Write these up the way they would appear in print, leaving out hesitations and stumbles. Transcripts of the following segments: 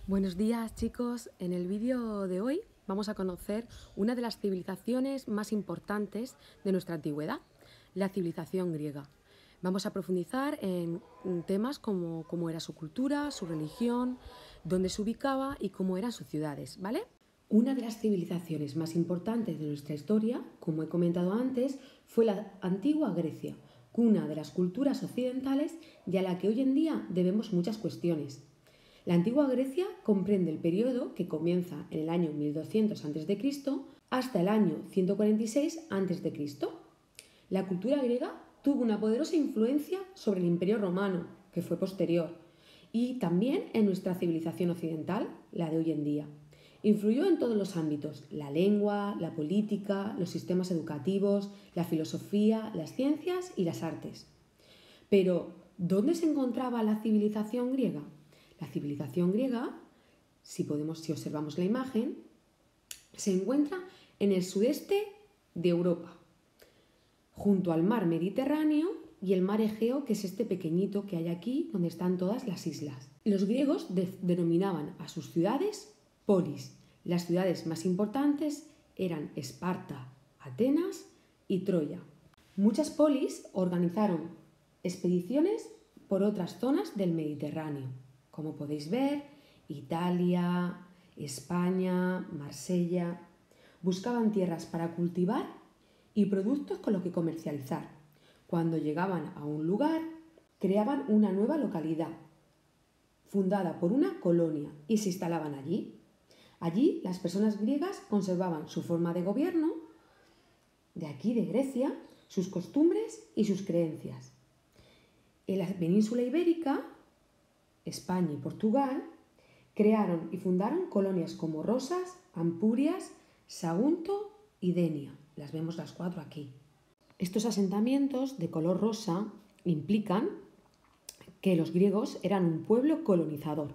Buenos días, chicos. En el vídeo de hoy vamos a conocer una de las civilizaciones más importantes de nuestra antigüedad, la civilización griega. Vamos a profundizar en temas como cómo era su cultura, su religión, dónde se ubicaba y cómo eran sus ciudades, ¿vale? Una de las civilizaciones más importantes de nuestra historia, como he comentado antes, fue la antigua Grecia, cuna de las culturas occidentales y a la que hoy en día debemos muchas cuestiones. La antigua Grecia comprende el periodo que comienza en el año 1200 a.C. hasta el año 146 a.C. La cultura griega tuvo una poderosa influencia sobre el Imperio Romano, que fue posterior, y también en nuestra civilización occidental, la de hoy en día. Influyó en todos los ámbitos: la lengua, la política, los sistemas educativos, la filosofía, las ciencias y las artes. Pero, ¿dónde se encontraba la civilización griega? La civilización griega, si observamos la imagen, se encuentra en el sudeste de Europa, junto al mar Mediterráneo y el mar Egeo, que es este pequeñito que hay aquí, donde están todas las islas. Los griegos denominaban a sus ciudades polis. Las ciudades más importantes eran Esparta, Atenas y Troya. Muchas polis organizaron expediciones por otras zonas del Mediterráneo. Como podéis ver, Italia, España, Marsella, buscaban tierras para cultivar y productos con los que comercializar. Cuando llegaban a un lugar, creaban una nueva localidad, fundada por una colonia, y se instalaban allí. Allí las personas griegas conservaban su forma de gobierno, de aquí, de Grecia, sus costumbres y sus creencias. En la península ibérica, España y Portugal, crearon y fundaron colonias como Rosas, Ampurias, Sagunto y Denia. Las vemos las cuatro aquí. Estos asentamientos de color rosa implican que los griegos eran un pueblo colonizador.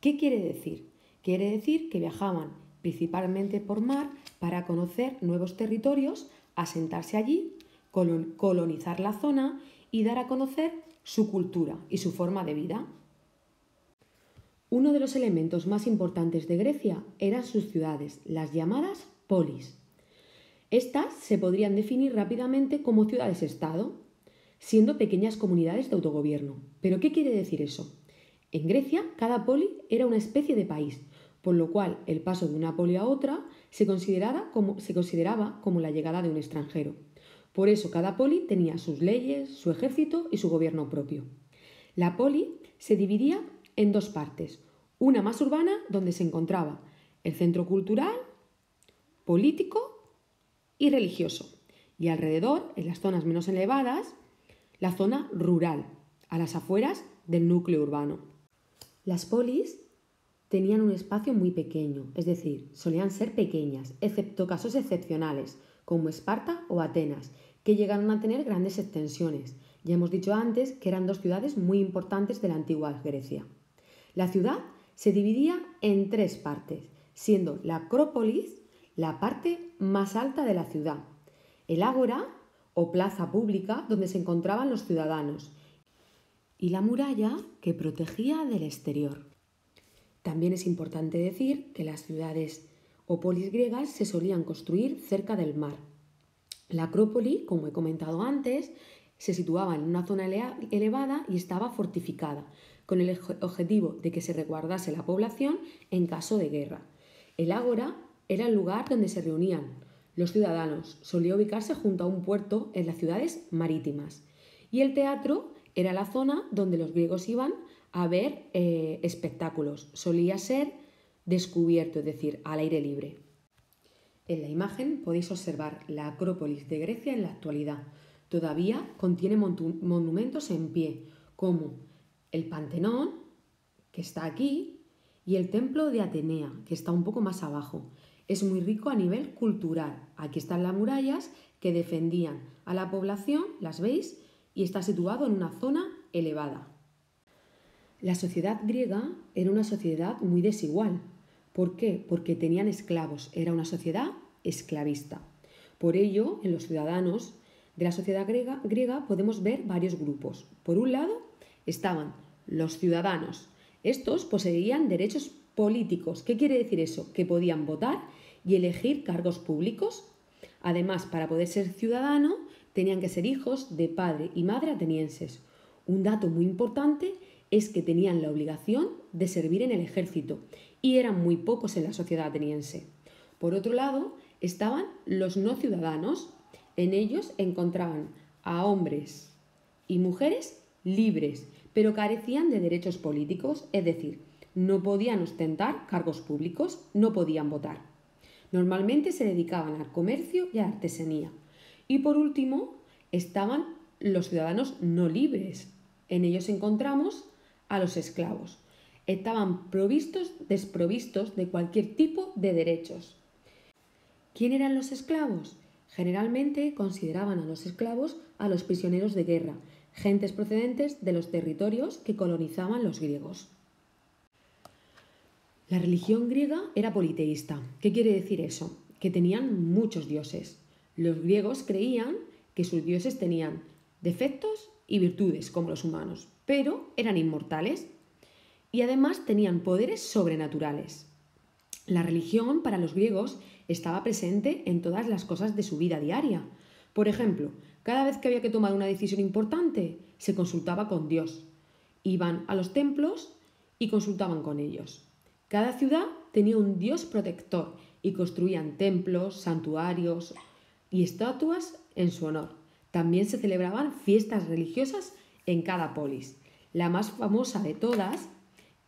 ¿Qué quiere decir? Quiere decir que viajaban principalmente por mar para conocer nuevos territorios, asentarse allí, colonizar la zona y dar a conocer su cultura y su forma de vida. Uno de los elementos más importantes de Grecia eran sus ciudades, las llamadas polis. Estas se podrían definir rápidamente como ciudades-estado, siendo pequeñas comunidades de autogobierno. ¿Pero qué quiere decir eso? En Grecia, cada poli era una especie de país, por lo cual el paso de una poli a otra se consideraba como la llegada de un extranjero. Por eso cada poli tenía sus leyes, su ejército y su gobierno propio. La poli se dividía en dos partes: una más urbana, donde se encontraba el centro cultural, político y religioso, y alrededor, en las zonas menos elevadas, la zona rural, a las afueras del núcleo urbano. Las polis tenían un espacio muy pequeño, es decir, solían ser pequeñas, excepto casos excepcionales, como Esparta o Atenas, que llegaron a tener grandes extensiones. Ya hemos dicho antes que eran dos ciudades muy importantes de la antigua Grecia. La ciudad se dividía en tres partes, siendo la Acrópolis la parte más alta de la ciudad, el ágora o plaza pública donde se encontraban los ciudadanos, y la muralla que protegía del exterior. También es importante decir que las ciudades o polis griegas se solían construir cerca del mar. La Acrópoli, como he comentado antes, se situaba en una zona elevada y estaba fortificada, con el objetivo de que se resguardase la población en caso de guerra. El ágora era el lugar donde se reunían los ciudadanos, solía ubicarse junto a un puerto en las ciudades marítimas. Y el teatro era la zona donde los griegos iban a ver espectáculos. Solía ser descubierto, es decir, al aire libre. En la imagen podéis observar la Acrópolis de Grecia en la actualidad. Todavía contiene monumentos en pie, como el Pantenón, que está aquí, y el Templo de Atenea, que está un poco más abajo. Es muy rico a nivel cultural. Aquí están las murallas que defendían a la población, las veis, y está situado en una zona elevada. La sociedad griega era una sociedad muy desigual. ¿Por qué? Porque tenían esclavos. Era una sociedad esclavista. Por ello, en los ciudadanos de la sociedad griega podemos ver varios grupos. Por un lado estaban los ciudadanos Estos poseían derechos políticos. ¿Qué quiere decir eso? Que podían votar y elegir cargos públicos. Además, para poder ser ciudadano, tenían que ser hijos de padre y madre atenienses. Un dato muy importante es que tenían la obligación de servir en el ejército y eran muy pocos en la sociedad ateniense. Por otro lado, estaban los no ciudadanos. En ellos encontraban a hombres y mujeres libres, pero carecían de derechos políticos, es decir, no podían ostentar cargos públicos, no podían votar. Normalmente se dedicaban al comercio y a la artesanía. Y por último, estaban los ciudadanos no libres. En ellos encontramos a los esclavos. Estaban desprovistos de cualquier tipo de derechos. ¿Quién eran los esclavos? Generalmente consideraban a los esclavos a los prisioneros de guerra, gentes procedentes de los territorios que colonizaban los griegos. La religión griega era politeísta. ¿Qué quiere decir eso? Que tenían muchos dioses. Los griegos creían que sus dioses tenían defectos y virtudes como los humanos, pero eran inmortales y además tenían poderes sobrenaturales. La religión para los griegos estaba presente en todas las cosas de su vida diaria. Por ejemplo, cada vez que había que tomar una decisión importante, se consultaba con Dios. Iban a los templos y consultaban con ellos. Cada ciudad tenía un dios protector y construían templos, santuarios y estatuas en su honor. También se celebraban fiestas religiosas en cada polis. La más famosa de todas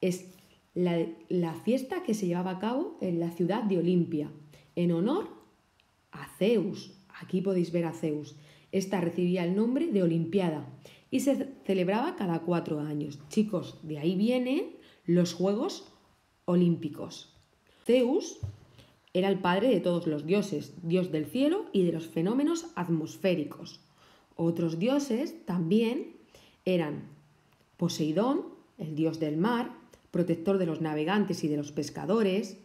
es la fiesta que se llevaba a cabo en la ciudad de Olimpia, en honor a Zeus. Aquí podéis ver a Zeus. Esta recibía el nombre de Olimpiada y se celebraba cada 4 años. Chicos, de ahí vienen los Juegos Olímpicos. Zeus era el padre de todos los dioses, dios del cielo y de los fenómenos atmosféricos. Otros dioses también eran Poseidón, el dios del mar, protector de los navegantes y de los pescadores,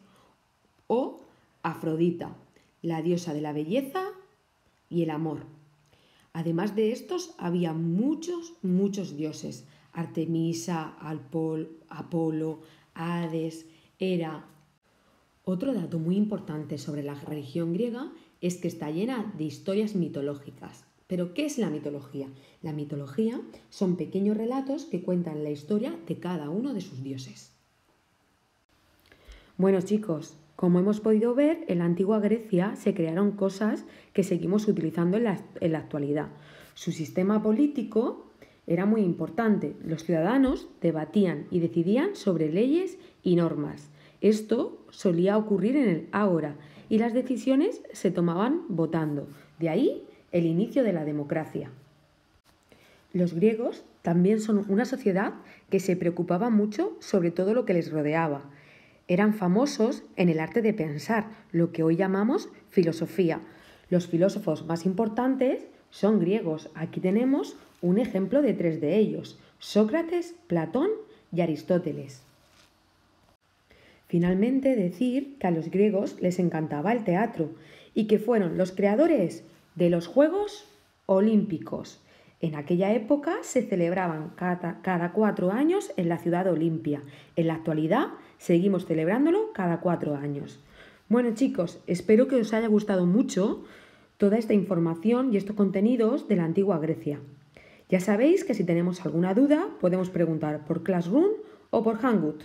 o Afrodita, la diosa de la belleza y el amor. Además de estos, había muchos dioses. Artemisa, Apolo, Hades, Hera. Otro dato muy importante sobre la religión griega es que está llena de historias mitológicas. ¿Pero qué es la mitología? La mitología son pequeños relatos que cuentan la historia de cada uno de sus dioses. Bueno, chicos, como hemos podido ver, en la antigua Grecia se crearon cosas que seguimos utilizando en la actualidad. Su sistema político era muy importante. Los ciudadanos debatían y decidían sobre leyes y normas. Esto solía ocurrir en el ágora y las decisiones se tomaban votando. De ahí el inicio de la democracia. Los griegos también son una sociedad que se preocupaba mucho sobre todo lo que les rodeaba. Eran famosos en el arte de pensar, lo que hoy llamamos filosofía. Los filósofos más importantes son griegos. Aquí tenemos un ejemplo de 3 de ellos: Sócrates, Platón y Aristóteles. Finalmente, decir que a los griegos les encantaba el teatro y que fueron los creadores de los Juegos Olímpicos. En aquella época se celebraban cada 4 años en la ciudad de Olimpia. En la actualidad seguimos celebrándolo cada 4 años. Bueno, chicos, espero que os haya gustado mucho toda esta información y estos contenidos de la antigua Grecia. Ya sabéis que si tenemos alguna duda podemos preguntar por Classroom o por Hangout.